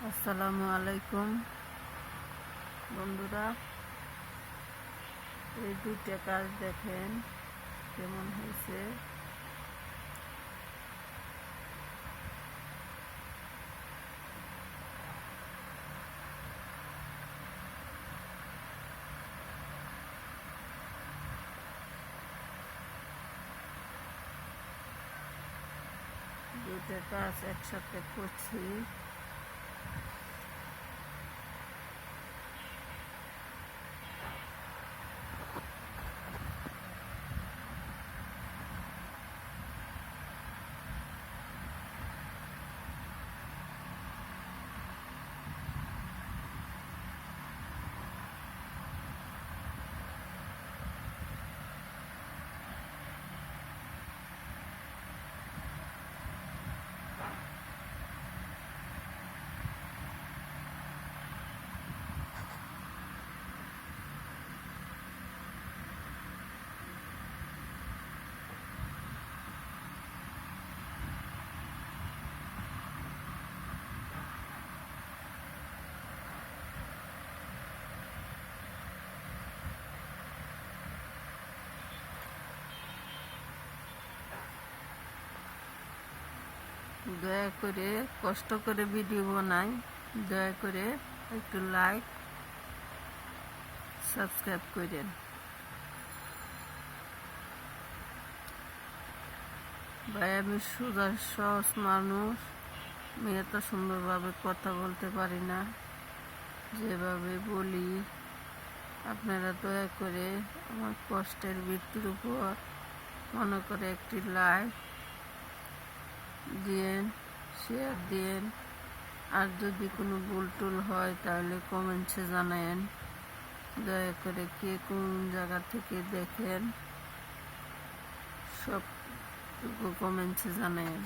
আসসালামু আলাইকুম বন্ধুরা, এই দুইটা কাজ দেখেন কেমন হয়েছে। দুইটা কাজ একসাথে করছি। দয়া করে কষ্ট করে ভিডিও বানাই, দয়া করে একটু লাইক সাবস্ক্রাইব করেন। ভাই, আমি সোজা সহজ মানুষ, আমি এত সুন্দরভাবে কথা বলতে পারি না। যেভাবে বলি আপনারা দয়া করে আমার কষ্টের ভিত্তির উপর মনে করে একটি লাইক দিয়েন, শেয়ার দিয়েন। আর যদি কোনো ভুল টুল হয় তাহলে কমেন্টসে জানায়েন। দয়া করে কে কোন জায়গা থেকে দেখেন সবটুকু কমেন্টসে জানায়েন।